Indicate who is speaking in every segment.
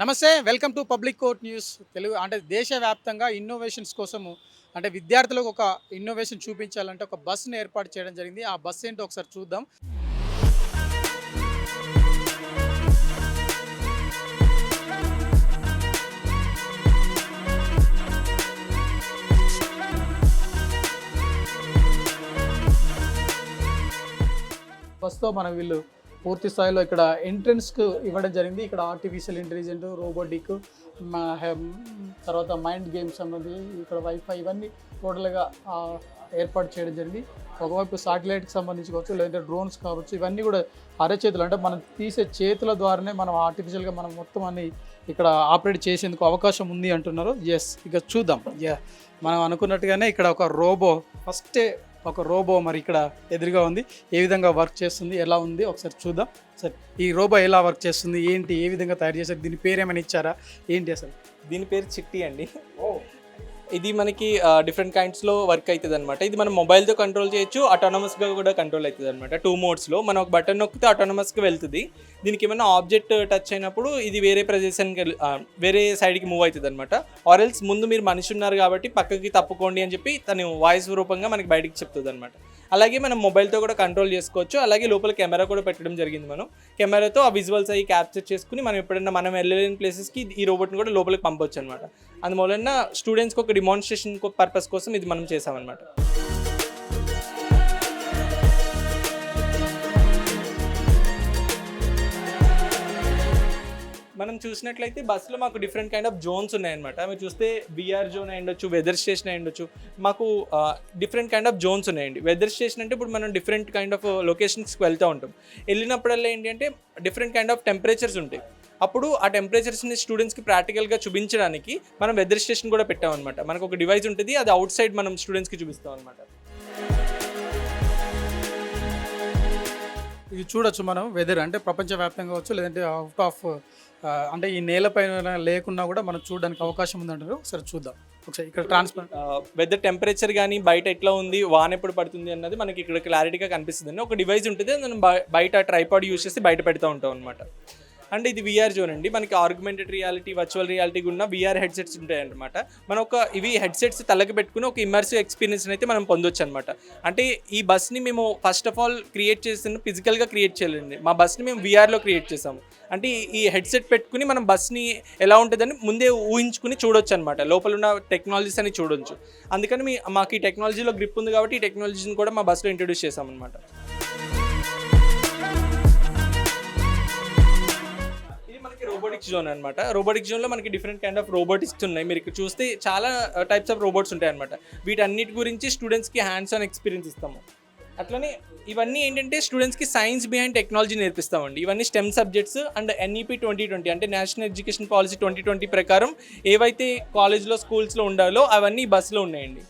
Speaker 1: నమస్తే. Welcome to public court news Telugu. అంటే దేశవ్యాప్తంగా ఇన్నోవేషన్స్ కోసము అంటే విద్యార్థులకు ఒక ఇన్నోవేషన్ చూపించాలంటే ఒక బస్సుని ఏర్పాటు చేయడం జరిగింది. ఆ బస్సు ఏంటో ఒకసారి చూద్దాం. బస్సుతో మన వీళ్ళు పూర్తి స్థాయిలో ఇక్కడ ఎంట్రన్స్‌కు ఇవ్వడం జరిగింది. ఇక్కడ ఆర్టిఫిషియల్ ఇంటెలిజెంట్, రోబోటిక్ మా తర్వాత మైండ్ గేమ్స్ అన్నది ఇక్కడ వైఫై ఇవన్నీ టోటల్‌గా ఏర్పాటు చేయడం జరిగింది. ఒకవైపు శాటిలైట్‌కి సంబంధించి కావచ్చు, లేదంటే డ్రోన్స్ కావచ్చు, ఇవన్నీ కూడా అరచేతులు అంటే మనం తీసే చేతుల ద్వారానే మనం ఆర్టిఫిషియల్‌గా మనం మొత్తం అన్ని ఇక్కడ ఆపరేట్ చేసేందుకు అవకాశం ఉంది అంటున్నారు. యెస్, ఇక చూద్దాం. మనం అనుకున్నట్టుగానే ఇక్కడ ఒక ఒక రోబో మరి ఇక్కడ ఎదురుగా ఉంది. ఏ విధంగా వర్క్ చేస్తుంది, ఎలా ఉంది ఒకసారి చూద్దాం. సరే, ఈ రోబో ఎలా వర్క్ చేస్తుంది, ఏంటి, ఏ విధంగా తయారు చేశారు, దీని పేరు ఏమైనా ఇచ్చారా, ఏంటి అసలు?
Speaker 2: దీని పేరు చిట్టి అండి. ఇది మనకి డిఫరెంట్ కైండ్స్లో వర్క్ అవుతుంది అనమాట. ఇది మనం మొబైల్తో కంట్రోల్ చేయొచ్చు, ఆటోనమస్గా కూడా కంట్రోల్ అవుతుంది అనమాట. 2 మోడ్స్లో మనం ఒక బటన్ నొక్కితే ఆటోనమస్గా వెళ్తుంది. దీనికి ఏమైనా ఆబ్జెక్ట్ టచ్ అయినప్పుడు ఇది వేరే ప్రదేశానికి వేరే సైడ్కి మూవ్ అవుతుంది అనమాట. ఆర్ఎల్స్ ముందు మీరు మనిషి ఉన్నారు కాబట్టి పక్కకి తప్పుకోండి అని చెప్పి తను వాయిస్ రూపంగా మనకి బయటికి చెప్తుంది అనమాట. అలాగే మనం మొబైల్తో కూడా కంట్రోల్ చేసుకోవచ్చు. అలాగే లోపల కెమెరా కూడా పెట్టడం జరిగింది. మనం కెమెరాతో ఆ విజువల్స్ అవి క్యాప్చర్ చేసుకుని మనం ఎప్పుడైనా మనం వెళ్ళలేని ప్లేసెస్కి ఈ రోబోట్ని కూడా లోపలికి పంపొచ్చు అనమాట. అందువలన స్టూడెంట్స్కి ఒక డిమాన్స్ట్రేషన్ పర్పస్ కోసం ఇది మనం చేసామన్నమాట. మనం చూసినట్లయితే బస్సులో మాకు డిఫరెంట్ కైండ్ ఆఫ్ జోన్స్ ఉన్నాయన్నమాట. మీరు చూస్తే విఆర్ జోన్ అయి ఉండొచ్చు, వెదర్ స్టేషన్ అయి ఉండొచ్చు. మాకు డిఫరెంట్ కైండ్ ఆఫ్ జోన్స్ ఉన్నాయండి. వెదర్ స్టేషన్ అంటే ఇప్పుడు మనం డిఫరెంట్ కైండ్ ఆఫ్ లొకేషన్స్కి వెళ్తూ ఉంటాం. వెళ్ళినప్పుడల్లా ఏంటి అంటే డిఫరెంట్ కైండ్ ఆఫ్ టెంపరేచర్స్ ఉంటాయి. అప్పుడు ఆ టెంపరేచర్స్ని స్టూడెంట్స్కి ప్రాక్టికల్గా చూపించడానికి మనం వెదర్ స్టేషన్ కూడా పెట్టామన్నమాట. మనకు ఒక డివైస్ ఉంటుంది, అది అవుట్ సైడ్ మనం స్టూడెంట్స్కి చూపిస్తాం అనమాట.
Speaker 1: ఇది చూడొచ్చు మనం. వెదర్ అంటే ప్రపంచవ్యాప్తంగా కావచ్చు, లేదంటే అవుట్ ఆఫ్ అంటే ఈ నేలపైన లేకున్నా కూడా మనం చూడడానికి అవకాశం ఉందంటారు. ఒకసారి చూద్దాం. ఒకసారి ఇక్కడ ట్రాన్స్పరెంట్
Speaker 2: వెదర్ టెంపరేచర్ కానీ బయట ఎట్లా ఉంది, వాన ఎప్పుడు పడుతుంది అన్నది మనకి ఇక్కడ క్లారిటీగా కనిపిస్తుంది. ఒక డివైస్ ఉంటుంది, మనం బయట ట్రైపాడ్ యూస్ చేసి బయట పెడతా ఉంటాం అనమాట. అండ్ ఇది విఆర్ జోన్ అండి. మనకి ఆర్గ్యుమెంటెడ్ రియాలిటీ, వర్చువల్ రియాలిటీ ఉన్న విఆర్ హెడ్సెట్స్ ఉంటాయన్నమాట. మనం ఇవి హెడ్సెట్స్ తలకి పెట్టుకుని ఒక ఇమ్మర్సివ్ ఎక్స్పీరియన్స్ అయితే మనం పొందొచ్చు అనమాట. అంటే ఈ బస్ని మేము ఫస్ట్ ఆఫ్ ఆల్ క్రియేట్ చేసిన ఫిజికల్గా క్రియేట్ చేయాలండి. మా బస్ని మేము విఆర్లో క్రియేట్ చేసాము. అంటే ఈ హెడ్సెట్ పెట్టుకుని మనం బస్ని ఎలా ఉంటుందని ముందే ఊహించుకుని చూడొచ్చు అనమాట. లోపల ఉన్న టెక్నాలజీస్ అని చూడొచ్చు. అందుకని మాకు ఈ టెక్నాలజీలో గ్రిప్ ఉంది కాబట్టి ఈ టెక్నాలజీని కూడా మా బస్లో ఇంట్రొడ్యూస్ చేసామన్నమాట. రోబోటిక్స్ జోన్ అనమాట. రోబోటిక్స్ జోన్లో మనకి డిఫరెంట్ కైండ్ ఆఫ్ రోబోటిక్స్ ఉన్నాయి. మీరు ఇక్కడ చూస్తే చాలా టైప్స్ ఆఫ్ రోబోట్స్ ఉంటాయి అనమాట. వీటన్నిటి గురించి స్టూడెంట్స్కి హ్యాండ్స్ ఆన్ ఎక్స్పీరియన్స్ ఇస్తాము. అట్లనే ఇవన్నీ ఏంటంటే స్టూడెంట్స్కి సైన్స్ బిహైండ్ టెక్నాలజీ నేర్పిస్తామండి. ఇవన్నీ స్టెమ్ సబ్జెక్ట్స్ అండ్ ఎన్ఈపీ 2020 అంటే నేషనల్ ఎడ్యుకేషన్ పాలసీ 2020 ప్రకారం ఏవైతే కాలేజ్లో స్కూల్స్లో ఉండాలో అవన్నీ బస్సులో ఉన్నాయండి.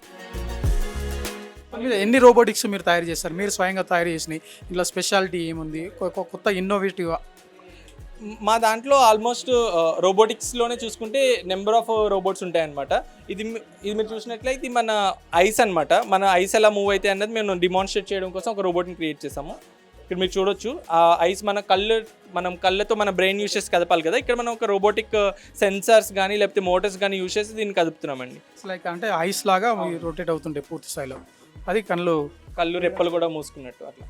Speaker 1: ఎన్ని రోబోటిక్స్ మీరు తయారు చేస్తారు? మీరు స్వయంగా తయారు చేసినాయి ఇలా స్పెషాలిటీ ఏముంది, కొత్త ఇన్నోవేటివ్?
Speaker 2: మా దాంట్లో ఆల్మోస్ట్ రోబోటిక్స్లోనే చూసుకుంటే నెంబర్ ఆఫ్ రోబోట్స్ ఉంటాయన్నమాట. ఇది మీరు చూసినట్లయితే మన ఐస్ అనమాట. మన ఐస్ ఎలా మూవ్ అయితే అన్నది మేము డిమాన్స్ట్రేట్ చేయడం కోసం ఒక రోబోట్ని క్రియేట్ చేసాము. ఇక్కడ మీరు చూడొచ్చు ఆ ఐస్ మనం కళ్ళతో మన బ్రెయిన్ యూస్ చేసి కదపాలి కదా. ఇక్కడ మనం ఒక రోబోటిక్ సెన్సార్స్ కానీ లేకపోతే మోటార్స్ కానీ యూస్ చేసి దీన్ని కదుపుతున్నామండి.
Speaker 1: లైక్ అంటే ఐస్ లాగా రొటేట్ అవుతుంటాయి పూర్తి స్థాయిలో. అది కళ్ళు
Speaker 2: రెప్పలు కూడా మూసుకున్నట్టు అట్లా.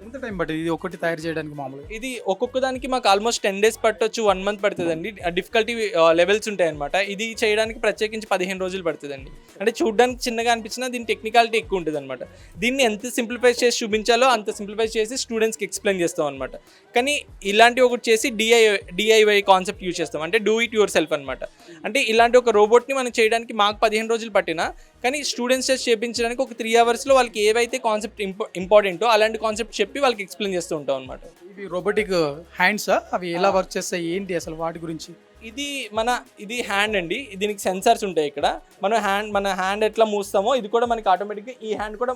Speaker 1: ఎంత టైం పట్టింది ఇది ఒకటి తయారు చేయడానికి? మామూలుగా
Speaker 2: ఇది ఒక్కొక్క దానికి మాకు ఆల్మోస్ట్ 10 days పట్టొచ్చు, 1 month పడుతుందండి. డిఫికల్టీ లెవెల్స్ ఉంటాయన్నమాట. ఇది చేయడానికి ప్రత్యేకించి 15 రోజులు పడుతుందండి. అంటే చూడడానికి చిన్నగా అనిపించినా దీని టెక్నికాలిటీ ఎక్కువ ఉంటుంది అనమాట. దీన్ని ఎంత సింప్లిఫై చేసి చూపించాలో అంత సింప్లిఫై చేసి స్టూడెంట్స్కి ఎక్స్ప్లెయిన్ చేస్తాం అనమాట. కానీ ఇలాంటి ఒకటి చేసి డిఐవై కాన్సెప్ట్ యూజ్ చేస్తాం. అంటే డూ ఇట్ యువర్ సెల్ఫ్ అనమాట. అంటే ఇలాంటి ఒక రోబోట్ని మనం చేయడానికి మాకు 15 రోజులు పట్టినా కానీ స్టూడెంట్స్ చేసి చేయించడానికి ఒక 3 hours వాళ్ళకి ఏవైతే కాన్సెప్ట్ ఇంపార్టెంటో అలాంటి కాన్సెప్ట్ చెప్పి వాళ్ళకి ఎక్స్ప్లెయిన్ చేస్తూ ఉంటాం అనమాట.
Speaker 1: ఇవి రోబోటిక్ హ్యాండ్సా? అవి ఎలా వర్క్ చేస్తాయి, ఏంటి అసలు వాటి గురించి?
Speaker 2: ఇది హ్యాండ్ అండి. దీనికి సెన్సార్స్ ఉంటాయి ఇక్కడ. మన హ్యాండ్ ఎట్లా మూస్తామో ఇది కూడా మనకి ఆటోమేటిక్గా ఈ హ్యాండ్ కూడా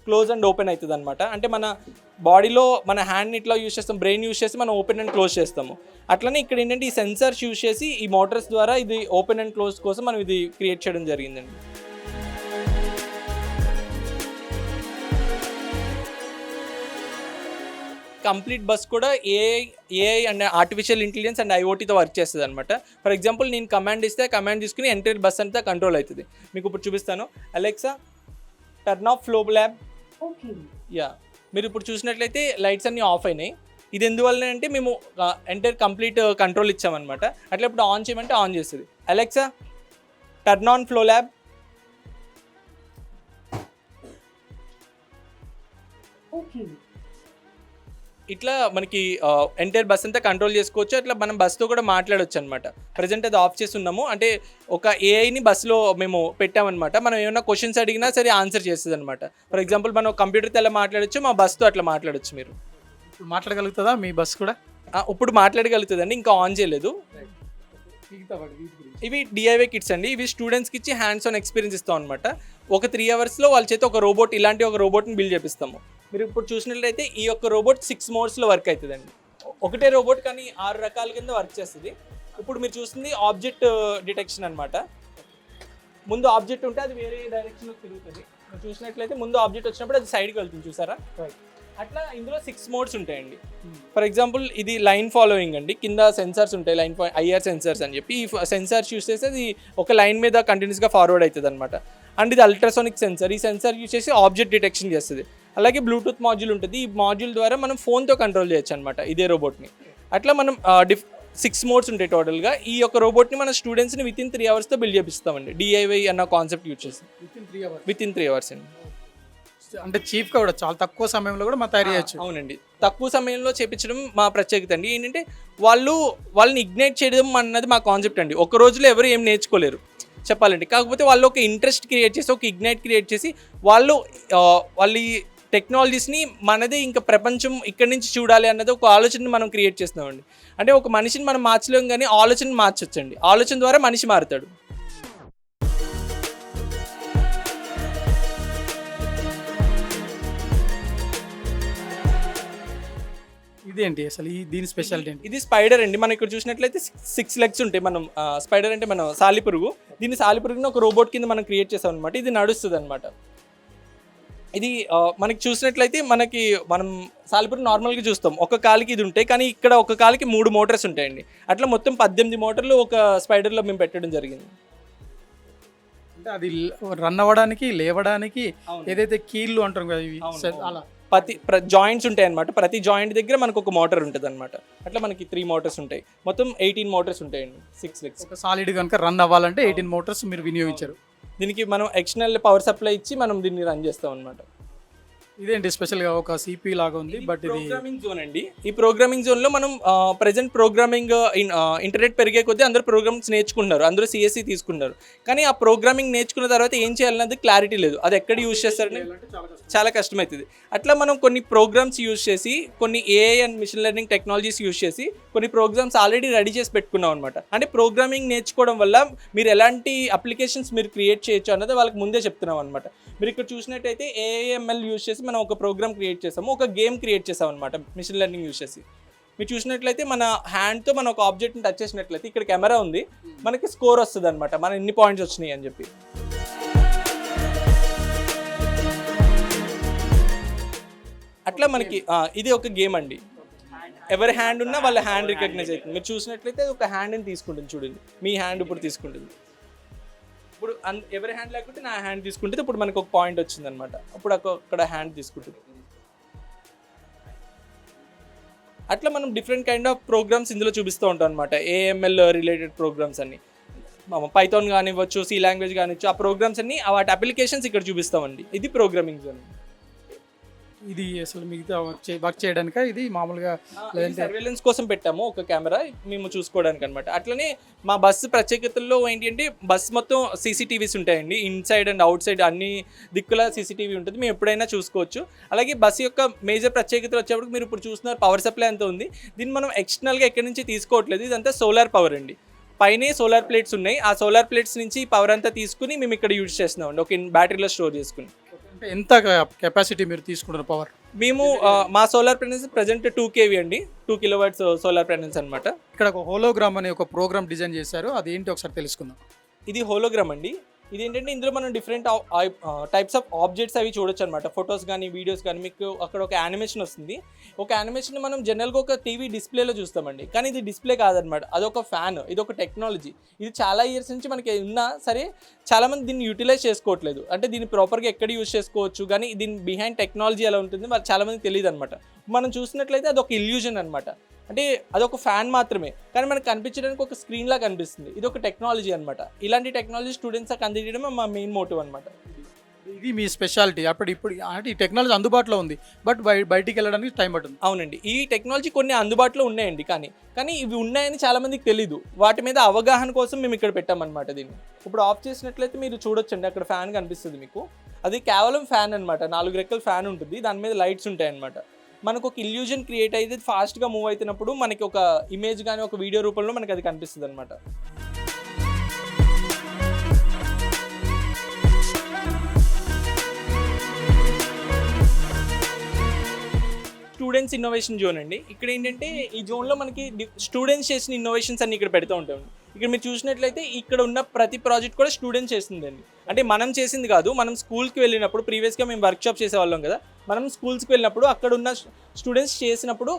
Speaker 2: క్లోజ్ అండ్ ఓపెన్ అవుతుంది అనమాట. అంటే మన బాడీలో మన హ్యాండ్ని ఇట్లా యూస్ చేస్తాం, బ్రెయిన్ యూస్ చేసి మనం ఓపెన్ అండ్ క్లోజ్ చేస్తాము. అట్లనే ఇక్కడ ఏంటంటే ఈ సెన్సార్స్ యూస్ చేసి ఈ మోటార్స్ ద్వారా ఇది ఓపెన్ అండ్ క్లోజ్ కోసం మనం ఇది క్రియేట్ చేయడం జరిగిందండి. కంప్లీట్ బస్ కూడా AI and artificial intelligence and ఐఓటీతో వర్క్ చేస్తుంది అనమాట. ఫర్ ఎగ్జాంపుల్ నేను కమాండ్ ఇస్తే కమాండ్ తీసుకుని ఎంటైర్ బస్ అంతా కంట్రోల్ అవుతుంది. మీకు ఇప్పుడు చూపిస్తాను. Alexa turn off flow lab. Yeah, మీరు ఇప్పుడు చూసినట్లయితే లైట్స్ అన్నీ ఆఫ్ అయినాయి. ఇది ఎందువల్ల అంటే మేము ఎంటైర్ కంప్లీట్ కంట్రోల్ ఇచ్చామన్నమాట. అట్లా ఇప్పుడు ఆన్ చేయమంటే ఆన్ చేస్తుంది. Alexa turn on flow lab. ఇట్లా మనకి ఎంటైర్ బస్ అంతా కంట్రోల్ చేసుకోవచ్చు. అట్లా మనం బస్తో కూడా మాట్లాడవచ్చు అనమాట. ప్రజెంట్ అది ఆఫ్ చేసి ఉన్నాము, అంటే ఒక ఏఐని బస్సులో మేము పెట్టామన్నమాట. మనం ఏమైనా క్వశ్చన్స్ అడిగినా సరే ఆన్సర్ చేస్తుంది అనమాట. ఫర్ ఎగ్జాంపుల్ మనం కంప్యూటర్తో ఎలా మాట్లాడచ్చు, మా బస్తో అట్లా మాట్లాడచ్చు. మీరు
Speaker 1: ఇప్పుడు మాట్లాడగలుగుతుందా మీ బస్ కూడా?
Speaker 2: ఇప్పుడు మాట్లాడగలుగుతుందండి, ఇంకా ఆన్ చేయలేదు. ఇవి డిఐవై కిట్స్ అండి. ఇవి స్టూడెంట్స్కి ఇచ్చి హ్యాండ్స్ ఆన్ ఎక్స్పీరియన్స్ ఇస్తాం అనమాట. ఒక 3 అవర్స్లో వాళ్ళ చేత ఒక రోబోట్, ఇలాంటి ఒక రోబోట్ని బిల్డ్ చేపిస్తాము. మీరు ఇప్పుడు చూసినట్లయితే ఈ యొక్క రోబోట్ 6 మోడ్స్లో వర్క్ అవుతుందండి. ఒకటే రోబోట్ కానీ 6 రకాల కింద వర్క్ చేస్తుంది. ఇప్పుడు మీరు చూస్తుంది ఆబ్జెక్ట్ డిటెక్షన్ అనమాట. ముందు ఆబ్జెక్ట్ ఉంటే అది వేరే డైరెక్షన్లో తిరుగుతుంది. మీరు చూసినట్లయితే ముందు ఆబ్జెక్ట్ వచ్చినప్పుడు అది సైడ్కి వెళ్తుంది, చూసారా? అట్లా ఇందులో 6 మోడ్స్ ఉంటాయండి. ఫర్ ఎగ్జాంపుల్ ఇది లైన్ ఫాలోయింగ్ అండి. కింద సెన్సార్స్ ఉంటాయి, ఐఆర్ సెన్సార్స్ అని చెప్పి. ఈ సెన్సార్స్ యూస్ చేస్తే అది ఒక లైన్ మీద కంటిన్యూస్గా ఫార్వర్డ్ అవుతుంది అనమాట. అండ్ ఇది అల్ట్రాసోనిక్ సెన్సార్. ఈ సెన్సార్ యూస్ చేసి ఆబ్జెక్ట్ డిటెక్షన్ చేస్తుంది. అలాగే బ్లూటూత్ మాడ్యూల్ ఉంటుంది. ఈ మాడ్యూల్ ద్వారా మనం ఫోన్తో కంట్రోల్ చేయొచ్చు అనమాట ఇదే రోబోట్ని. అట్లా మనం 6 మోడ్స్ ఉంటాయి టోటల్గా. ఈ యొక్క రోబోట్ని మన స్టూడెంట్స్ని విత్ ఇన్ 3 అవర్స్తో బిల్డ్ చేపిస్తామండి. డిఐవై అన్న కాన్సెప్ట్ యూజ్ చేసి విత్ ఇన్ 3 అవర్స్ అండి.
Speaker 1: అంటే చీప్గా కూడా చాలా తక్కువ సమయంలో కూడా మనం తయారు చేయొచ్చు.
Speaker 2: అవునండి, తక్కువ సమయంలో చేపించడం మా ప్రత్యేకత అండి. ఏంటంటే వాళ్ళని ఇగ్నైట్ చేయడం అన్నది మా కాన్సెప్ట్ అండి. ఒక రోజులో ఎవరు ఏం నేర్చుకోలేరు చెప్పాలంటే. కాకపోతే వాళ్ళు ఒక ఇంట్రెస్ట్ క్రియేట్ చేసి, ఒక ఇగ్నైట్ క్రియేట్ చేసి వాళ్ళ టెక్నాలజీస్ని మనదే ఇంకా ప్రపంచం ఇక్కడి నుంచి చూడాలి అన్నది ఒక ఆలోచనని మనం క్రియేట్ చేస్తున్నామండి. అంటే ఒక మనిషిని మనం మార్చలేం, కానీ ఆలోచన మార్చొచ్చండి. ఆలోచన ద్వారా మనిషి మారుతాడు.
Speaker 1: ఇదేంటి అసలు దీని స్పెషాలిటీ ఏంటి?
Speaker 2: ఇది స్పైడర్ అండి. మనం ఇక్కడ చూసినట్లయితే 6 లెగ్స్ ఉంటాయి. మనం స్పైడర్ అంటే మనం సాలిపురుగు. దీన్ని సాలిపురుగుని ఒక రోబోట్ కింద మనం క్రియేట్ చేసాం అనమాట. ఇది నడుస్తుంది అనమాట. ఇది మనకి చూసినట్లయితే మనం సాలిపురుగు నార్మల్గా చూస్తాం, ఒక కాలికి ఇది ఉంటాయి, కానీ ఇక్కడ ఒక కాలికి 3 మోటార్స్ ఉంటాయండి. అట్లా మొత్తం 18 మోటార్లు ఒక స్పైడర్లో మేము పెట్టడం జరిగింది.
Speaker 1: అంటే అది రన్ అవ్వడానికి, లేవడానికి ఏదైతే కీళ్ళు అంటారు కదా ఇవి, అలా
Speaker 2: జాయింట్స్ ఉంటాయి అనమాట. ప్రతి జాయింట్ దగ్గర మనకు ఒక మోటార్ ఉంటుంది అనమాట. అట్లా మనకి 3 మోటార్స్ ఉంటాయి. మొత్తం 18 మోటార్స్ ఉంటాయండి. 6 లెగ్స్.
Speaker 1: ఒక సాలిడ్ కనుక రన్ అవ్వాలంటే 18 మోటార్స్ మీరు వినియోగించారు.
Speaker 2: దీనికి మనం ఎక్స్టర్నల్ పవర్ సప్లై ఇచ్చి మనం దీన్ని రన్ చేస్తాం అనమాట.
Speaker 1: ఇదేంటి స్పెషల్గా ఒక సిపి లాగా ఉంది, బట్ ఇది
Speaker 2: ప్రోగ్రామింగ్ జోన్ అండి. ఈ ప్రోగ్రామింగ్ జోన్లో మనం ప్రజెంట్ ప్రోగ్రామింగ్ ఇంటర్నెట్ పెరిగే కొద్దీ అందరూ ప్రోగ్రామ్స్ నేర్చుకుంటున్నారు, అందరూ సిఎస్సి తీసుకున్నారు. కానీ ఆ ప్రోగ్రామింగ్ నేర్చుకున్న తర్వాత ఏం చేయాలన్నది క్లారిటీ లేదు. అది ఎక్కడ యూజ్ చేస్తారని చాలా కష్టమవుతుంది. అట్లా మనం కొన్ని ప్రోగ్రామ్స్ యూజ్ చేసి, కొన్ని AI and machine learning technologies use చేసి కొన్ని ప్రోగ్రామ్స్ ఆల్రెడీ రెడీ చేసి పెట్టుకున్నాం అనమాట. అంటే ప్రోగ్రామింగ్ నేర్చుకోవడం వల్ల మీరు ఎలాంటి అప్లికేషన్స్ మీరు క్రియేట్ చేయొచ్చు అన్నది వాళ్ళకి ముందే చెప్తున్నాం అనమాట. మీరు ఇక్కడ చూసినట్టయితే ఏఐఎంఎల్ యూజ్ చేసి మనం ఒక ప్రోగ్రామ్ క్రియేట్ చేసాము, ఒక గేమ్ క్రియేట్ చేసాం అనమాట మిషన్ లెర్నింగ్ యూజ్ చేసి. మీరు చూసినట్లయితే మన హ్యాండ్తో మనం ఒక ఆబ్జెక్ట్ని టచ్ చేసినట్లయితే ఇక్కడ కెమెరా ఉంది, మనకి స్కోర్ వస్తుంది అనమాట, మన ఎన్ని పాయింట్స్ వచ్చినాయి అని చెప్పి. అట్లా మనకి ఇది ఒక గేమ్ అండి. ఎవరి హ్యాండ్ ఉన్నా వాళ్ళ హ్యాండ్ రికగ్నైజ్ అవుతుంది. మీరు చూసినట్లయితే ఒక హ్యాండ్ని తీసుకుంటుంది, చూడండి మీ హ్యాండ్ ఇప్పుడు తీసుకుంటుంది. ఇప్పుడు ఎవరి హ్యాండ్ లేకుంటే నా హ్యాండ్ తీసుకుంటే ఇప్పుడు మనకు ఒక పాయింట్ వచ్చింది అనమాట. అప్పుడు అక్కడ హ్యాండ్ తీసుకుంటుంది. అట్లా మనం డిఫరెంట్ కైండ్ ఆఫ్ ప్రోగ్రామ్స్ ఇందులో చూపిస్తూ ఉంటాం అనమాట. ఏఎంఎల్ రిలేటెడ్ ప్రోగ్రామ్స్ అన్ని, పైథాన్ కానివ్వచ్చు, సి లాంగ్వేజ్ కానివ్వచ్చు, ఆ ప్రోగ్రామ్స్ అన్ని వాటి అప్లికేషన్స్ ఇక్కడ చూపిస్తామండి. ఇది ప్రోగ్రామింగ్ జోన్.
Speaker 1: ఇది అసలు మిగతా వర్క్ చేయడానికి ఇది మామూలుగా
Speaker 2: సర్వేలెన్స్ కోసం పెట్టాము ఒక కెమెరా మేము చూసుకోవడానికి అనమాట. అట్లనే మా బస్సు ప్రత్యేకతల్లో ఏంటి అంటే బస్ మొత్తం సీసీటీవీస్ ఉంటాయండి. ఇన్సైడ్ అండ్ అవుట్ సైడ్ అన్ని దిక్కుల సీసీటీవీ ఉంటుంది, మేము ఎప్పుడైనా చూసుకోవచ్చు. అలాగే బస్సు యొక్క మేజర్ ప్రత్యేకతలు వచ్చేప్పటికి మీరు ఇప్పుడు చూస్తున్నారు పవర్ సప్లై అంతా ఉంది. దీన్ని మనం ఎక్స్టర్నల్గా ఎక్కడి నుంచి తీసుకోవట్లేదు, ఇదంతా సోలార్ పవర్ అండి. పైనే సోలార్ ప్లేట్స్ ఉన్నాయి, ఆ సోలార్ ప్లేట్స్ నుంచి పవర్ అంతా తీసుకుని మేము ఇక్కడ యూజ్ చేస్తున్నామండి, ఒక బ్యాటరీలో స్టోర్ చేసుకుని.
Speaker 1: అంటే ఎంత కెపాసిటీ మీరు తీసుకుంటారు పవర్?
Speaker 2: మేము మా సోలార్ ప్యానెల్స్ ప్రజెంట్ 2 kV అండి, 2 kW సోలార్ ప్యానెల్స్ అనమాట.
Speaker 1: ఇక్కడ ఒక హోలోగ్రామ్ అనే ఒక ప్రోగ్రామ్ డిజైన్ చేశారు, అది ఏంటి ఒకసారి తెలుసుకుందాం.
Speaker 2: ఇది హోలోగ్రామ్ అండి. ఇదేంటంటే ఇందులో మనం డిఫరెంట్ టైప్స్ ఆఫ్ ఆబ్జెక్ట్స్ అవి చూడొచ్చు అనమాట. ఫొటోస్ కానీ వీడియోస్ కానీ మీకు అక్కడ ఒక యానిమేషన్ వస్తుంది. ఒక యానిమేషన్ మనం జనరల్గా ఒక టీవీ డిస్ప్లేలో చూస్తామండి, కానీ ఇది డిస్ప్లే కాదనమాట, అదొక ఫ్యాన్, ఇది ఒక టెక్నాలజీ. ఇది చాలా ఇయర్స్ నుంచి మనకి ఉన్నా సరే చాలామంది దీన్ని యూటిలైజ్ చేసుకోవట్లేదు. అంటే దీన్ని ప్రాపర్గా ఎక్కడ యూజ్ చేసుకోవచ్చు, కానీ దీని బిహైండ్ టెక్నాలజీ ఎలా ఉంటుంది మరి చాలామందికి తెలియదు అనమాట. మనం చూసినట్లయితే అదొక ఇల్యూజన్ అనమాట. అంటే అదొక ఫ్యాన్ మాత్రమే, కానీ మనకు కనిపించడానికి ఒక స్క్రీన్ లా కనిపిస్తుంది. ఇది ఒక టెక్నాలజీ అనమాట. ఇలాంటి టెక్నాలజీ స్టూడెంట్స్కి అందించడమే మా మెయిన్ మోటివ్ అనమాట.
Speaker 1: ఇది మీ స్పెషాలిటీ. ఇప్పుడు అంటే ఈ టెక్నాలజీ అందుబాటులో ఉంది, బట్ బయటికి వెళ్ళడానికి టైం పడుతుంది.
Speaker 2: అవునండి, ఈ టెక్నాలజీ కొన్ని అందుబాటులో ఉన్నాయండి, కానీ ఇవి ఉన్నాయని చాలామందికి తెలీదు. వాటి మీద అవగాహన కోసం మేము ఇక్కడ పెట్టామన్నమాట దీన్ని. ఇప్పుడు ఆఫ్ చేసినట్లయితే మీరు చూడొచ్చండి, అక్కడ ఫ్యాన్ కనిపిస్తుంది మీకు. అది కేవలం ఫ్యాన్ అనమాట, 4 రెక్కల ఫ్యాన్ ఉంటుంది, దాని మీద లైట్స్ ఉంటాయి అనమాట. మనకు ఒక ఇల్యూజన్ క్రియేట్ అయితే ఫాస్ట్గా మూవ్ అవుతున్నప్పుడు మనకి ఒక ఇమేజ్ కానీ ఒక వీడియో రూపంలో మనకి అది కనిపిస్తుంది అనమాట. స్టూడెంట్స్ ఇన్నోవేషన్ జోన్ అండి. ఇక్కడ ఏంటంటే ఈ జోన్లో మనకి స్టూడెంట్స్ చేసిన ఇన్నోవేషన్స్ అన్ని ఇక్కడ పెడుతూ ఉంటామండి. ఇక్కడ మీరు చూసినట్లయితే ఇక్కడ ఉన్న ప్రతి ప్రాజెక్ట్ కూడా స్టూడెంట్స్ చేసిందండి. అంటే మనం చేసింది కాదు, మనం స్కూల్కి వెళ్ళినప్పుడు ప్రీవియస్గా మేము వర్క్షాప్ చేసేవాళ్ళం కదా, మనం స్కూల్స్కి వెళ్ళినప్పుడు అక్కడ ఉన్న స్టూడెంట్స్ చేసినప్పుడు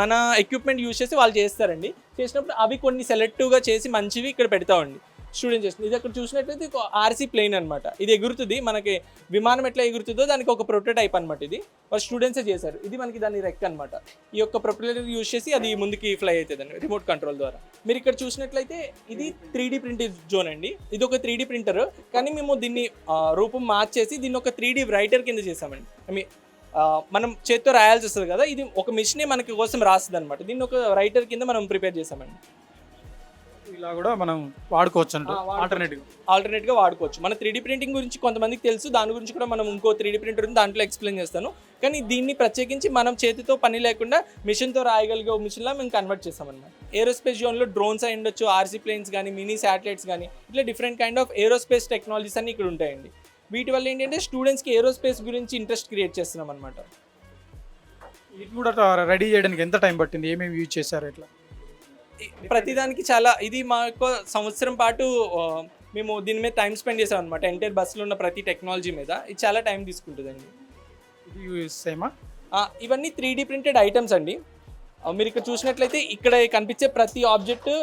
Speaker 2: మన ఎక్విప్మెంట్ యూజ్ చేసి వాళ్ళు చేస్తారండి. చేసినప్పుడు అవి కొన్ని సెలెక్టివ్గా చేసి మంచివి ఇక్కడ పెడతామండి. స్టూడెంట్ చేస్తుంది. ఇది అక్కడ చూసినట్లయితే ఆర్సీ ప్లేన్ అనమాట. ఇది ఎగురుతుంది, మనకి విమానం ఎట్లా ఎగురుతుందో దానికి ఒక ప్రొటోటైప్ అనమాట. ఇది వాళ్ళు స్టూడెంట్సే చేశారు. ఇది మనకి దాని రెక్ అనమాట. ఈ యొక్క ప్రొపెల్లర్ యూజ్ చేసి అది ముందుకి ఫ్లై అవుతుందండి రిమోట్ కంట్రోల్ ద్వారా. మీరు ఇక్కడ చూసినట్లయితే ఇది 3D ప్రింటింగ్ జోన్ అండి. ఇది ఒక 3D ప్రింటర్, కానీ మేము దీన్ని రూపం మార్చేసి దీన్ని ఒక 3D రైటర్ కింద చేసామండి. మనం చేత్తో రాయాల్సి వస్తుంది కదా, ఇది ఒక మిషనే మనకి కోసం రాస్తుంది అనమాట. దీన్ని ఒక రైటర్ కింద మనం ప్రిపేర్ చేసామండి.
Speaker 1: ఇలా కూడా మనం వాడుకోవచ్చు అంటే
Speaker 2: ఆల్టర్నేట్గా వాడుకోవచ్చు. మన 3D ప్రింటింగ్ గురించి కొంతమందికి తెలుసు, దాని గురించి కూడా మనం ఇంకో 3D ప్రింటర్ ఉంది, దాంట్లో ఎక్స్ప్లెయిన్ చేస్తాను. కానీ దీన్ని ప్రత్యేకించి మనం చేతితో పని లేకుండా మిషన్తో రాయగలిగే మిషన్లా మేము కన్వర్ట్ చేస్తామన్నమాట. ఏరోస్పేస్ జోన్లో డ్రోన్స్ అయి ఉండొచ్చు, ఆర్సీ ప్లేన్స్ కానీ, మినీ శాటిలైట్స్ కానీ, ఇట్లా different kind of aerospace technologies అన్ని ఇక్కడ ఉంటాయండి. వీటి వల్ల ఏంటంటే స్టూడెంట్స్కి ఏరోస్పేస్ గురించి ఇంట్రెస్ట్ క్రియేట్ చేస్తున్నాం అనమాట.
Speaker 1: ఇది కూడా రెడీ చేయడానికి ఎంత టైం పట్టింది, ఏమేమి యూజ్ చేశారు ఇట్లా?
Speaker 2: ప్రతిదానికి చాలా, ఇది మాకు సంవత్సరం పాటు మేము దీని మీద టైం స్పెండ్ చేసాం అనమాట. ఎంటైర్ బస్సులో ఉన్న ప్రతి టెక్నాలజీ మీద ఇది చాలా టైం తీసుకుంటుందండి.
Speaker 1: ఇది సేమా?
Speaker 2: ఇవన్నీ 3D ప్రింటెడ్ ఐటమ్స్ అండి. మీరు ఇక్కడ చూసినట్లయితే ఇక్కడ కనిపించే ప్రతి ఆబ్జెక్ట్,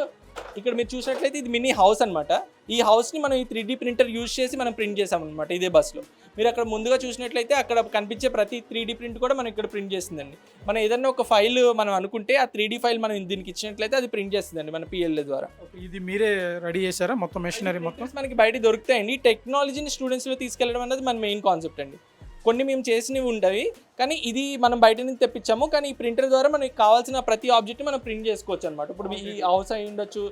Speaker 2: ఇక్కడ మీరు చూసినట్లయితే ఇది మినీ హౌస్ అనమాట. ఈ హౌస్ని మనం ఈ 3D ప్రింటర్ యూజ్ చేసి మనం ప్రింట్ చేసామన్నమాట ఇదే బస్సులో. మీరు అక్కడ ముందుగా చూసినట్లయితే అక్కడ కనిపించే ప్రతి 3D ప్రింట్ కూడా మనం ఇక్కడ ప్రింట్ చేస్తుందండి. మనం ఏదన్నా ఒక ఫైల్ మనం అనుకుంటే ఆ 3D ఫైల్ మనం దీనికి ఇచ్చినట్లయితే అది ప్రింట్ చేస్తుందండి మన PLA ద్వారా.
Speaker 1: ఇది మీరే రెడీ చేశారా మొత్తం మెషినరీ మొత్తం?
Speaker 2: మనకి బయట దొరుకుతాయండి. టెక్నాలజీని స్టూడెంట్స్లో తీసుకెళ్ళడం అనేది మన మెయిన్ కాన్సెప్ట్ అండి. కొన్ని మేము చేసినవి ఉంటాయి, కానీ ఇది మనం బయట నుంచి తెప్పించాము. కానీ ఈ ప్రింటర్ ద్వారా మనకి కావాల్సిన ప్రతి ఆబ్జెక్ట్ మనం ప్రింట్ చేసుకోవచ్చు అనమాట. ఇప్పుడు ఈ హౌస్ అయి ఉండొచ్చు,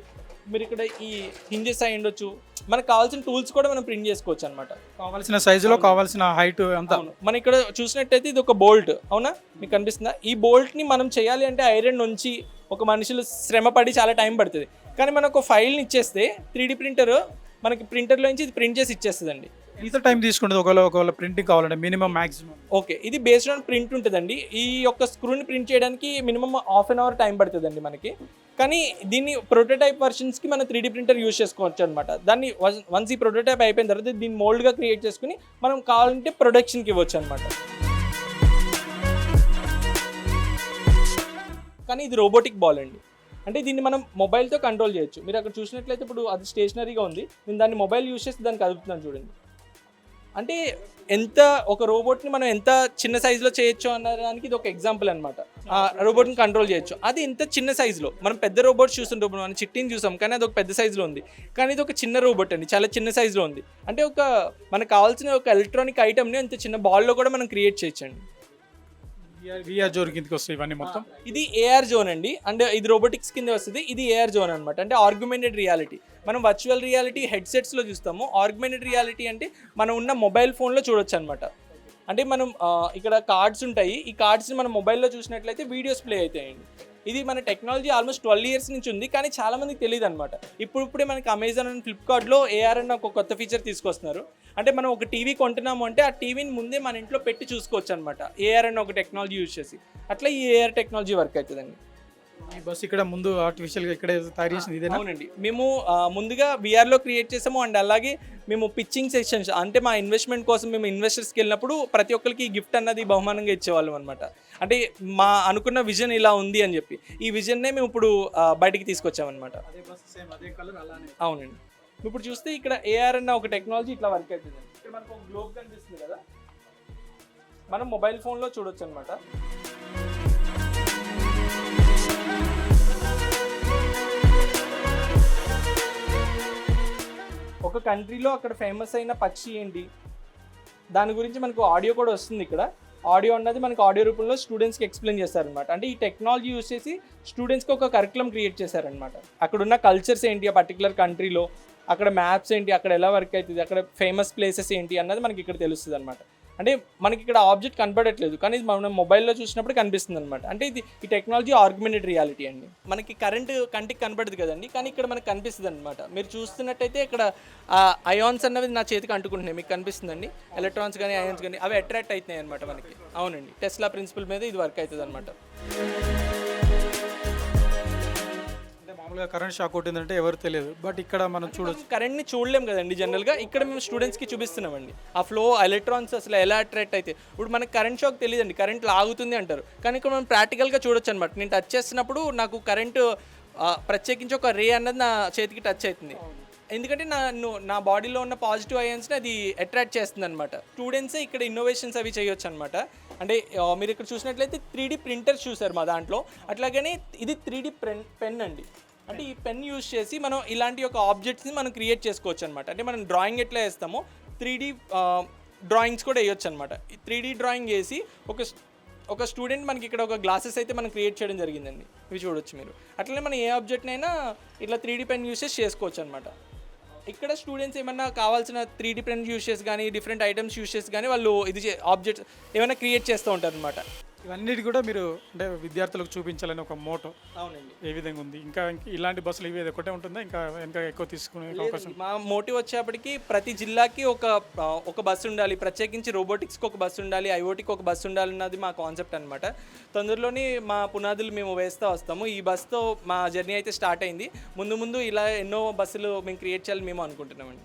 Speaker 2: మీరు ఇక్కడ ఈ హింజెస్ అయి ఉండొచ్చు, మనకు కావాల్సిన టూల్స్ కూడా మనం ప్రింట్ చేసుకోవచ్చు అనమాట.
Speaker 1: కావాల్సిన సైజులో కావాల్సిన హైట్ అంతా.
Speaker 2: మనం ఇక్కడ చూసినట్టయితే ఇది ఒక బోల్ట్, అవునా మీకు కనిపిస్తుందా? ఈ బోల్ట్ని మనం చేయాలి అంటే ఐరన్ నుంచి ఒక మనుషులు శ్రమ పడి చాలా టైం పడుతుంది. కానీ మనకు ఒక ఫైల్ని ఇచ్చేస్తే 3D ప్రింటర్ మనకి ప్రింటర్లో నుంచి ఇది ప్రింట్ చేసి ఇచ్చేస్తుందండి.
Speaker 1: ఎంత టైం తీసుకుంటుంది ఒకవేళ ప్రింటింగ్ కావాలంటే మినిమం మ్యాక్సిమం?
Speaker 2: ఓకే, ఇది బేస్డ్ ఆన్ ప్రింట్ ఉంటుందండి. ఈ యొక్క స్క్రూని ప్రింట్ చేయడానికి మినిమం ½ అన్ అవర్ టైం పడుతుందండి మనకి. కానీ దీన్ని ప్రోటోటైప్ వర్షన్స్కి మనం 3D ప్రింటర్ యూజ్ చేసుకోవచ్చు అనమాట. దాన్ని వన్స్ ఈ ప్రోటోటైప్ అయిపోయిన తర్వాత దీన్ని మోల్డ్గా క్రియేట్ చేసుకుని మనం కావాలంటే ప్రొడక్షన్కి ఇవ్వచ్చు అనమాట. కానీ ఇది రోబోటిక్ బాల్ అండి. అంటే దీన్ని మనం మొబైల్తో కంట్రోల్ చేయొచ్చు. మీరు అక్కడ చూసినట్లయితే ఇప్పుడు అది స్టేషనరీగా ఉంది, నేను దాన్ని మొబైల్ యూజ్ చేసి దాన్ని కదుపుతున్నాను చూడండి. అంటే ఎంత ఒక రోబోట్ని మనం ఎంత చిన్న సైజులో చేయొచ్చు అన్నదానికి ఇది ఒక ఎగ్జాంపుల్ అనమాట. ఆ రోబోట్ని కంట్రోల్ చేయొచ్చు. అది ఎంత చిన్న సైజులో, మనం పెద్ద రోబోట్స్ చూస్తుంటాం, మనం చిట్టిని చూసాం, కానీ అది ఒక పెద్ద సైజులో ఉంది. కానీ ఇది ఒక చిన్న రోబోట్ అండి, చాలా చిన్న సైజులో ఉంది. అంటే మనకు కావాల్సిన ఒక ఎలక్ట్రానిక్ ఐటమ్ని అంత చిన్న బాల్లో కూడా మనం క్రియేట్ చేయొచ్చండి.
Speaker 1: VR జోన్ కిందకి వస్తాయి ఇవన్నీ మొత్తం.
Speaker 2: ఇది AR జోన్ అండి, అండ్ ఇది రోబోటిక్స్ కింద వస్తుంది. ఇది AR జోన్ అనమాట, అంటే ఆర్గ్యుమెంటెడ్ రియాలిటీ. మనం వర్చువల్ రియాలిటీ హెడ్సెట్స్లో చూస్తాము, ఆర్గ్యుమెంటెడ్ రియాలిటీ అంటే మనం ఉన్న మొబైల్ ఫోన్లో చూడొచ్చు అనమాట. అంటే మనం ఇక్కడ కార్డ్స్ ఉంటాయి, ఈ కార్డ్స్ని మనం మొబైల్లో చూసినట్లయితే వీడియోస్ ప్లే అవుతాయండి. ఇది మన టెక్నాలజీ ఆల్మోస్ట్ 12 years నుంచి ఉంది, కానీ చాలామందికి తెలియదు అనమాట. ఇప్పుడే మనకి అమెజాన్ అండ్ ఫ్లిప్కార్ట్లో AR అన్న ఒక కొత్త ఫీచర్ తీసుకొస్తున్నారు. అంటే మనం ఒక టీవీ కొంటున్నాము అంటే ఆ టీవీని ముందే మన ఇంట్లో పెట్టి చూసుకోవచ్చు అనమాట, AR అన్న ఒక టెక్నాలజీ యూజ్ చేసి. అట్లా ఈ AR టెక్నాలజీ వర్క్ అవుతుందండి.
Speaker 1: ఈ బస్ ఇక్కడ ముందు ఆర్టిఫిషియల్గా ఇక్కడే తయారు చేసింది ఇదేనా?
Speaker 2: అవునండి, మేము ముందుగా విఆర్లో క్రియేట్ చేసాము. అండ్ అలాగే మేము పిచ్చింగ్ సెషన్స్, అంటే మా ఇన్వెస్ట్మెంట్ కోసం మేము ఇన్వెస్టర్స్కి వెళ్ళినప్పుడు ప్రతి ఒక్కరికి గిఫ్ట్ అన్నది బహుమానంగా ఇచ్చేవాళ్ళం అనమాట. అంటే మా అనుకున్న విజన్ ఇలా ఉంది అని చెప్పి ఈ విజన్నే మేము ఇప్పుడు బయటికి తీసుకొచ్చామన్నమాట. అవునండి, ఇప్పుడు చూస్తే ఇక్కడ ఏఆర్ అన్న ఒక టెక్నాలజీ ఇట్లా వర్క్ అవుతుంది. ఇక్కడ మనకు ఒక గ్లోబ్ కనిపిస్తుంది కదా, మనం మొబైల్ ఫోన్లో చూడొచ్చు అనమాట. ఒక కంట్రీలో అక్కడ ఫేమస్ అయిన పక్షి ఏంటి, దాని గురించి మనకు ఆడియో కూడా వస్తుంది. ఇక్కడ ఆడియో అన్నది మనకు ఆడియో రూపంలో స్టూడెంట్స్కి ఎక్స్ప్లెయిన్ చేస్తారనమాట. అంటే ఈ టెక్నాలజీ యూస్ చేసి స్టూడెంట్స్కి ఒక కరికులం క్రియేట్ చేశారనమాట. అక్కడ ఉన్న కల్చర్స్ ఏంటి, ఆ పర్టికులర్ కంట్రీలో అక్కడ మ్యాప్స్ ఏంటి, అక్కడ ఎలా వర్క్ అవుతుంది, అక్కడ ఫేమస్ ప్లేసెస్ ఏంటి అన్నది మనకి ఇక్కడ తెలుస్తుంది అనమాట. అంటే మనకి ఇక్కడ ఆబ్జెక్ట్ కనపడట్లేదు, కానీ మనం మొబైల్లో చూసినప్పుడు కనిపిస్తుంది అనమాట. అంటే ఇది ఈ టెక్నాలజీ ఆగ్మెంటెడ్ రియాలిటీ అండి. మనకి కరెంట్ కంటికి కనపడదు కదండి, కానీ ఇక్కడ మనకు కనిపిస్తుంది అనమాట. మీరు చూస్తున్నట్టయితే ఇక్కడ అయాన్స్ అన్నవి నా చేతికి అంటుకుంటున్నాయి, మీకు కనిపిస్తుందండి. ఎలక్ట్రాన్స్ కానీ అయాన్స్ కానీ అవి అట్రాక్ట్ అవుతున్నాయి అనమాట మనకి. అవునండి, టెస్లా ప్రిన్సిపల్ మీద ఇది వర్క్ అవుతుంది అనమాట.
Speaker 1: మామూలుగా కరెంట్ షాక్ కొట్టిందంటే ఎవరు తెలియదు, బట్ ఇక్కడ మనం చూడొచ్చు.
Speaker 2: కరెంట్ని చూడలేం కదండి జనరల్గా, ఇక్కడ మేము స్టూడెంట్స్కి చూపిస్తున్నామండి ఆ ఫ్లో ఎలక్ట్రాన్స్ అసలు ఎలా అట్రాక్ట్ అయితే. ఇప్పుడు మనకి కరెంట్ షాక్ తెలియదండి, కరెంట్ లాగుతుంది అంటారు, కానీ ఇక్కడ మనం ప్రాక్టికల్గా చూడొచ్చు అనమాట. నేను టచ్ చేస్తున్నప్పుడు నాకు కరెంటు ప్రత్యేకించి ఒక రే అన్నది నా చేతికి టచ్ అవుతుంది, ఎందుకంటే నా బాడీలో ఉన్న పాజిటివ్ అయాన్స్ని అది అట్రాక్ట్ చేస్తుంది అనమాట. స్టూడెంట్సే ఇక్కడ ఇన్నోవేషన్స్ అవి చేయొచ్చు అనమాట. అంటే మీరు ఇక్కడ చూసినట్లయితే 3D ప్రింటర్స్ చూసారు మా దాంట్లో, అట్లాగని ఇది 3D పెన్ అండి. అంటే ఈ పెన్ యూజ్ చేసి మనం ఇలాంటి ఒక ఆబ్జెక్ట్స్ని మనం క్రియేట్ చేసుకోవచ్చు అనమాట. అంటే మనం డ్రాయింగ్ ఎట్లా వేస్తామో 3D డ్రాయింగ్స్ కూడా వేయొచ్చు అనమాట. ఈ 3D డ్రాయింగ్ వేసి ఒక స్టూడెంట్ మనకి ఇక్కడ ఒక గ్లాసెస్ అయితే మనం క్రియేట్ చేయడం జరిగిందండి, ఇవి చూడొచ్చు మీరు. అట్లనే మనం ఏ ఆబ్జెక్ట్నైనా ఇట్లా 3D పెన్ యూజ్ చేసి చేసుకోవచ్చు అనమాట. ఇక్కడ స్టూడెంట్స్ ఏమన్నా కావాల్సిన 3D పెన్ యూజ్ చేసి కానీ డిఫరెంట్ ఐటమ్స్ యూజ్ చేసి కానీ వాళ్ళు ఆబ్జెక్ట్స్ ఏమైనా క్రియేట్ చేస్తూ ఉంటారు అనమాట.
Speaker 1: ఇవన్నిటి కూడా మీరు అంటే విద్యార్థులకు చూపించాలని ఒక మోటో
Speaker 2: అవునండి.
Speaker 1: ఏ విధంగా ఉంది? ఇంకా ఇలాంటి బస్సులు ఇవి ఒకటే ఉంటుందా, ఇంకా ఎక్కువ తీసుకునే అవకాశం?
Speaker 2: మా మోటివ్ వచ్చేప్పటికి ప్రతి జిల్లాకి ఒక బస్సు ఉండాలి, ప్రత్యేకించి రోబోటిక్స్కి ఒక బస్సు ఉండాలి, ఐఓటీకి ఒక బస్సు ఉండాలి అన్నది మా కాన్సెప్ట్ అనమాట. తొందరలోనే మా పునాదులు మేము వేస్తూ వస్తాము. ఈ బస్సుతో మా జర్నీ అయితే స్టార్ట్ అయింది. ముందు ఇలా ఎన్నో బస్సులు మేము క్రియేట్ చేయాలని మేము అనుకుంటున్నామండి.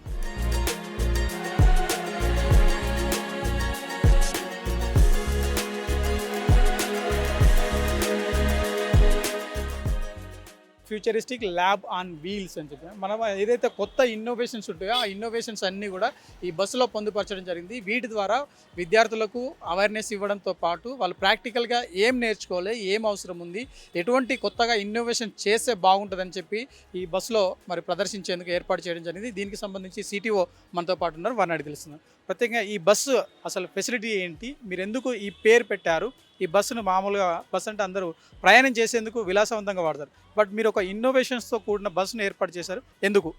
Speaker 1: ఫ్యూచరిస్టిక్ ల్యాబ్ ఆన్ వీల్స్ అని చెప్పి మనం ఏదైతే కొత్త ఇన్నోవేషన్స్ ఉంటాయో ఆ ఇన్నోవేషన్స్ అన్నీ కూడా ఈ బస్సులో పొందుపరచడం జరిగింది. వీటి ద్వారా విద్యార్థులకు అవేర్నెస్ ఇవ్వడంతో పాటు వాళ్ళు ప్రాక్టికల్గా ఏం నేర్చుకోవాలి, ఏం అవసరం ఉంది, ఎటువంటి కొత్తగా ఇన్నోవేషన్ చేస్తే బాగుంటుందని చెప్పి ఈ బస్సులో మరి ప్రదర్శించేందుకు ఏర్పాటు చేయడం జరిగింది. దీనికి సంబంధించి సిటీఓ మనతో పాటు ఉన్నారు, వారిని అడిగి తెలుస్తున్నారు. ప్రత్యేకంగా ఈ బస్సు అసలు ఫెసిలిటీ ఏంటి, మీరు ఎందుకు ఈ పేరు పెట్టారు? ఈ బస్సును మామూలుగా బస్సు అంటే అందరూ ప్రయాణం చేసేందుకు విలాసవంతంగా వాడతారు, బట్ మీరు ఒక ఇన్నోవేషన్స్తో కూడిన బస్సును ఏర్పాటు చేశారు, ఎందుకు?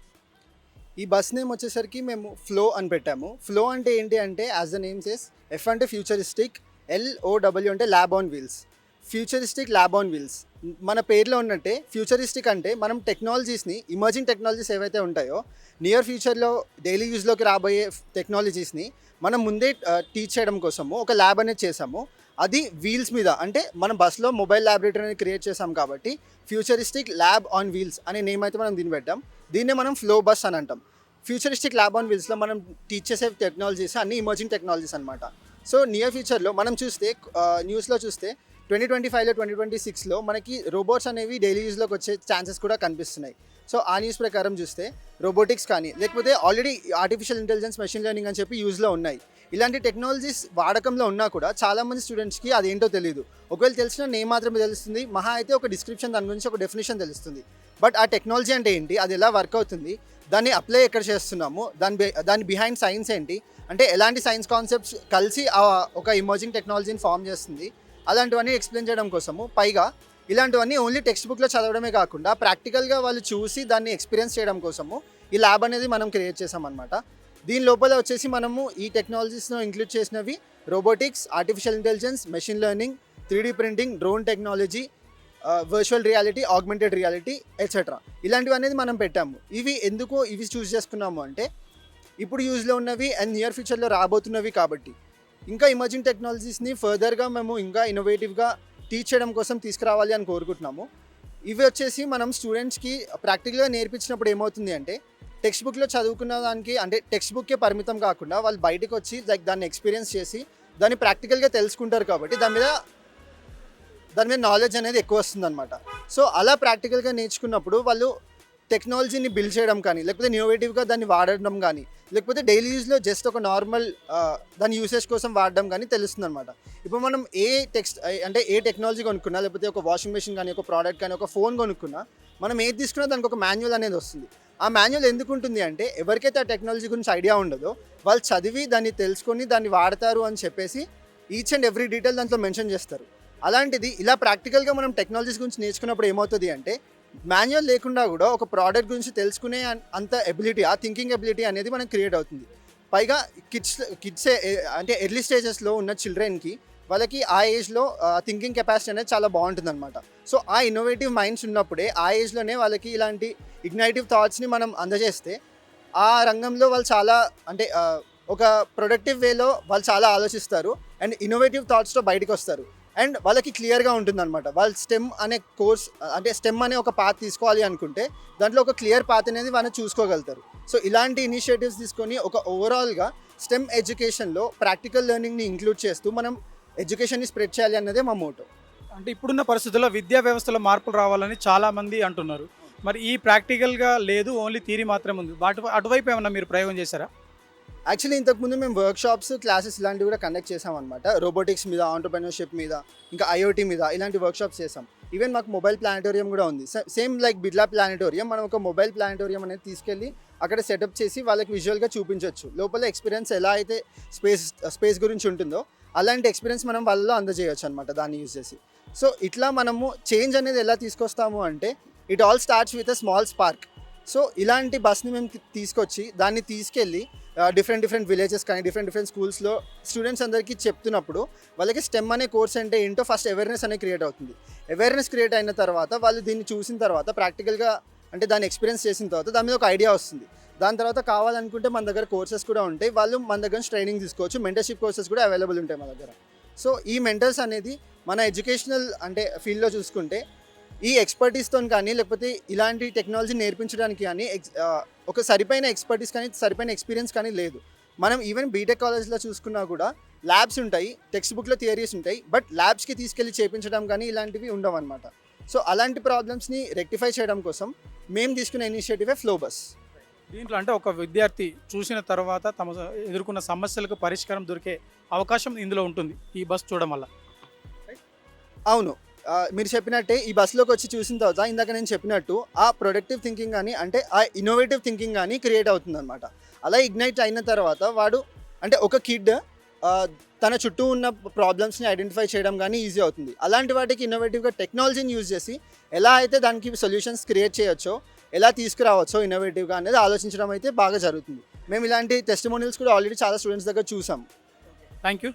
Speaker 3: ఈ బస్ నేమ్ వచ్చేసరికి మేము ఫ్లో అని పెట్టాము. ఫ్లో అంటే ఏంటి అంటే as the name says, F అంటే ఫ్యూచరిస్టిక్, LOW అంటే lab on wheels. Futuristic lab on wheels మన పేరులో ఉన్నట్టే. ఫ్యూచరిస్టిక్ అంటే మనం టెక్నాలజీస్ని, ఇమర్జింగ్ టెక్నాలజీస్ ఏవైతే ఉంటాయో నియర్ ఫ్యూచర్లో డైలీ యూజ్లోకి రాబోయే టెక్నాలజీస్ని మనం ముందే టీచ్ చేయడం కోసము ఒక ల్యాబ్ అనేది చేసాము. అది వీల్స్ మీద, అంటే మనం బస్లో మొబైల్ ల్యాబొరేటరీ అనేది క్రియేట్ చేసాం కాబట్టి ఫ్యూచరిస్టిక్ ల్యాబ్ ఆన్ వీల్స్ అనే నేమ్ అయితే మనం దీన్ని పెట్టాం. దీన్నే మనం ఫ్లో బస్ అని అంటాం. ఫ్యూచరిస్టిక్ ల్యాబ్ ఆన్ వీల్స్లో మనం టీచ్ చేసే టెక్నాలజీస్ అన్ని ఇమర్జింగ్ టెక్నాలజీస్ అనమాట. సో నియర్ ఫ్యూచర్లో మనం చూస్తే న్యూస్లో చూస్తే 2025లో 2026లో మనకి రోబోట్స్ అనేవి డైలీ యూజ్లోకి వచ్చే ఛాన్సెస్ కూడా కనిపిస్తున్నాయి. సో ఆ న్యూస్ ప్రకారం చూస్తే రోబోటిక్స్ కానీ లేకపోతే already artificial intelligence, machine learning అని చెప్పి యూజ్లో ఉన్నాయి. ఇలాంటి టెక్నాలజీస్ వాడకంలో ఉన్నా కూడా చాలామంది స్టూడెంట్స్కి అది ఏంటో తెలియదు. ఒకవేళ తెలిసిన నేమ్ మాత్రమే తెలుస్తుంది, మహా అయితే ఒక డిస్క్రిప్షన్, దాని గురించి ఒక డెఫినేషన్ తెలుస్తుంది. బట్ ఆ టెక్నాలజీ అంటే ఏంటి, అది ఎలా వర్క్ అవుతుంది, దాన్ని అప్లై ఎక్కడ చేస్తున్నాము, దాని బిహైండ్ సైన్స్ ఏంటి, అంటే ఎలాంటి సైన్స్ కాన్సెప్ట్స్ కలిసి ఒక ఎమర్జింగ్ టెక్నాలజీని ఫామ్ చేస్తుంది, అలాంటివన్నీ ఎక్స్ప్లెయిన్ చేయడం కోసము. పైగా ఇలాంటివన్నీ ఓన్లీ టెక్స్ట్ బుక్లో చదవడమే కాకుండా ప్రాక్టికల్గా వాళ్ళు చూసి దాన్ని ఎక్స్పీరియన్స్ చేయడం కోసము ఈ ల్యాబ్ అనేది మనం క్రియేట్ చేసామన్నమాట. దీని లోపల వచ్చేసి మనము ఈ టెక్నాలజీస్లో ఇంక్లూడ్ చేసినవి robotics, artificial intelligence, machine learning, 3D printing, drone technology, virtual reality, augmented reality etcetera. ఇలాంటివి అనేది మనం పెట్టాము. ఇవి చూస్ చేసుకున్నాము అంటే ఇప్పుడు యూజ్లో ఉన్నవి అండ్ నియర్ ఫ్యూచర్లో రాబోతున్నవి కాబట్టి ఇంకా ఇమర్జింగ్ టెక్నాలజీస్ని ఫర్దర్గా మేము ఇంకా ఇన్నోవేటివ్గా టీచ్ చేయడం కోసం తీసుకురావాలి అని కోరుకుంటున్నాము. ఇవి వచ్చేసి మనం స్టూడెంట్స్కి ప్రాక్టికల్గా నేర్పించినప్పుడు ఏమవుతుంది అంటే టెక్స్ట్ బుక్లో చదువుకున్న దానికి అంటే టెక్స్ట్ బుక్కే పరిమితం కాకుండా వాళ్ళు బయటకు వచ్చి లైక్ దాన్ని ఎక్స్పీరియన్స్ చేసి దాన్ని ప్రాక్టికల్గా తెలుసుకుంటారు కాబట్టి దాని మీద నాలెడ్జ్ అనేది ఎక్కువ వస్తుంది అనమాట. సో అలా ప్రాక్టికల్గా నేర్చుకున్నప్పుడు వాళ్ళు టెక్నాలజీని బిల్డ్ చేయడం కానీ లేకపోతే ఇన్నోవేటివ్గా దాన్ని వాడడం కానీ లేకపోతే డైలీ యూజ్లో జస్ట్ ఒక నార్మల్ దాని యూసేజ్ కోసం వాడడం కానీ తెలుస్తుంది అనమాట. ఇప్పుడు మనం ఏ టెక్నాలజీ కొనుక్కున్నా లేకపోతే ఒక వాషింగ్ మెషిన్ కానీ ఒక ప్రోడక్ట్ కానీ ఒక ఫోన్ కొనుక్కున్నా మనం ఏది తీసుకున్నా దానికి ఒక మాన్యువల్ అనేది వస్తుంది. ఆ మాన్యువల్ ఎందుకు ఉంటుంది అంటే ఎవరికైతే ఆ టెక్నాలజీ గురించి ఐడియా ఉండదో వాళ్ళు చదివి దాన్ని తెలుసుకొని దాన్ని వాడతారు అని చెప్పేసి ఈచ్ అండ్ ఎవ్రీ డీటెయిల్ దాంట్లో మెన్షన్ చేస్తారు. అలాంటిది ఇలా ప్రాక్టికల్గా మనం టెక్నాలజీస్ గురించి నేర్చుకున్నప్పుడు ఏమవుతుంది అంటే మాన్యువల్ లేకుండా కూడా ఒక ప్రోడక్ట్ గురించి తెలుసుకునే అంత ఎబిలిటీ, ఆ థింకింగ్ ఎబిలిటీ అనేది మనకు క్రియేట్ అవుతుంది. పైగా కిడ్స్ అంటే ఎర్లీ స్టేజెస్లో ఉన్న చిల్డ్రన్కి వాళ్ళకి ఆ ఏజ్లో థింకింగ్ కెపాసిటీ అనేది చాలా బాగుంటుంది అనమాట. సో ఆ ఇన్నోవేటివ్ మైండ్స్ ఉన్నప్పుడే ఆ ఏజ్లోనే వాళ్ళకి ఇలాంటి ఇగ్నైటివ్ థాట్స్ని మనం అందజేస్తే ఆ రంగంలో వాళ్ళు చాలా అంటే ఒక ప్రొడక్టివ్ వేలో వాళ్ళు చాలా ఆలోచిస్తారు అండ్ ఇన్నోవేటివ్ థాట్స్తో బయటకు వస్తారు. అండ్ వాళ్ళకి క్లియర్గా ఉంటుందన్నమాట. వాళ్ళు స్టెమ్ అనే కోర్స్ అంటే స్టెమ్ అనే ఒక పాత్ తీసుకోవాలి అనుకుంటే దాంట్లో ఒక క్లియర్ పాత్ అనేది వాళ్ళు చూసుకోగలుగుతారు. సో ఇలాంటి ఇనిషియేటివ్స్ తీసుకొని ఒక ఓవరాల్గా స్టెమ్ ఎడ్యుకేషన్లో ప్రాక్టికల్ లెర్నింగ్ని ఇంక్లూడ్ చేస్తూ మనం ఎడ్యుకేషన్ని స్ప్రెడ్ చేయాలి అన్నదే మా మోటో.
Speaker 4: అంటే ఇప్పుడున్న పరిస్థితుల్లో విద్యా వ్యవస్థలో మార్పులు రావాలని చాలామంది అంటున్నారు. మరి ఈ ప్రాక్టికల్గా లేదు, ఓన్లీ థియరీ మాత్రమే ఉంది. అటువైపు ఏమన్నా మీరు ప్రయోగం చేశారా?
Speaker 3: యాక్చువల్లీ ఇంతకుముందు మేము వర్క్షాప్స్ క్లాసెస్ ఇలాంటివి కూడా కండక్ట్ చేసామన్నమాట. రోబోటిక్స్ మీద, ఆంటర్‌ప్రెన్యూర్‌షిప్ మీద, ఇంకా ఐఓటీ మీద ఇలాంటి వర్క్షాప్స్ చేసాం. ఈవెన్ మాకు మొబైల్ ప్లానటోరియం కూడా ఉంది. సేమ్ లైక్ బిర్లా ప్లానటోరియం మనం ఒక మొబైల్ ప్లానటోరియం అనేది తీసుకెళ్ళి అక్కడ సెటప్ చేసి వాళ్ళకి విజువల్గా చూపించవచ్చు. లోపల ఎక్స్పీరియన్స్ ఎలా అయితే స్పేస్ గురించి ఉంటుందో అలాంటి ఎక్స్పీరియన్స్ మనం వాళ్ళలో అందజేయచ్చు అనమాట దాన్ని యూజ్ చేసి. సో ఇట్లా మనము చేంజ్ అనేది ఎలా తీసుకొస్తాము అంటే it all starts with a small spark. So ఇలాంటి బస్ని మేము తీసుకొచ్చి దాన్ని తీసుకెళ్ళి డిఫరెంట్ విలేజెస్ కానీ డిఫరెంట్ స్కూల్స్లో స్టూడెంట్స్ అందరికీ చెప్తున్నప్పుడు వాళ్ళకి స్టెమ్ అనే కోర్స్ అంటే ఏంటో ఫస్ట్ అవేర్నెస్ అనేది క్రియేట్ అవుతుంది. అవేర్నెస్ క్రియేట్ అయిన తర్వాత వాళ్ళు దీన్ని చూసిన తర్వాత ప్రాక్టికల్గా అంటే దాన్ని ఎక్స్పీరియన్స్ చేసిన తర్వాత దాని మీద ఒక ఐడియా వస్తుంది. దాని తర్వాత కావాలనుకుంటే మన దగ్గర కోర్సెస్ కూడా ఉంటాయి. వాళ్ళు మన దగ్గర ట్రైనింగ్ తీసుకోవచ్చు. మెంటర్షిప్ కోర్సెస్ కూడా అవైలబుల్ ఉంటాయి మన దగ్గర. సో ఈ మెంటర్స్ అనేది మన ఎడ్యుకేషనల్ అంటే ఫీల్డ్లో చూసుకుంటే ఈ ఎక్స్పర్టీస్తో కానీ లేకపోతే ఇలాంటి టెక్నాలజీ నేర్పించడానికి కానీ ఒక సరిపోయిన ఎక్స్పర్టీస్ కానీ సరిపోయిన ఎక్స్పీరియన్స్ కానీ లేదు. మనం ఈవెన్ బీటెక్ కాలేజ్లో చూసుకున్నా కూడా ల్యాబ్స్ ఉంటాయి, టెక్స్ట్ బుక్లో థియరీస్ ఉంటాయి, బట్ ల్యాబ్స్కి తీసుకెళ్ళి చేయించడం కానీ ఇలాంటివి ఉండవు అనమాట. సో అలాంటి ప్రాబ్లమ్స్ని రెక్టిఫై చేయడం కోసం మేము తీసుకునే ఇనిషియేటివే ఫ్లో బస్.
Speaker 4: దీంట్లో అంటే ఒక విద్యార్థి చూసిన తర్వాత తమ ఎదుర్కొన్న సమస్యలకు పరిష్కారం దొరికే అవకాశం ఇందులో ఉంటుంది ఈ బస్ చూడడం వల్ల.
Speaker 3: అవును, మీరు చెప్పినట్టే ఈ బస్సులోకి వచ్చి చూసిన తర్వాత ఇందాక నేను చెప్పినట్టు ఆ ప్రొడక్టివ్ థింకింగ్ కానీ అంటే ఆ ఇన్నోవేటివ్ థింకింగ్ కానీ క్రియేట్ అవుతుంది అనమాట. అలా ఇగ్నైట్ అయిన తర్వాత వాడు అంటే ఒక కిడ్ తన చుట్టూ ఉన్న ప్రాబ్లమ్స్ని ఐడెంటిఫై చేయడం కానీ ఈజీ అవుతుంది. అలాంటి వాటికి ఇన్నోవేటివ్గా టెక్నాలజీని యూజ్ చేసి ఎలా అయితే దానికి సొల్యూషన్స్ క్రియేట్ చేయొచ్చో, ఎలా తీసుకురావచ్చో ఇన్నోవేటివ్గా అనేది ఆలోచించడం అయితే బాగా జరుగుతుంది. మేము ఇలాంటి టెస్టిమోనియల్స్ కూడా ఆల్రెడీ చాలా స్టూడెంట్స్ దగ్గర చూసాం.
Speaker 4: Thank you.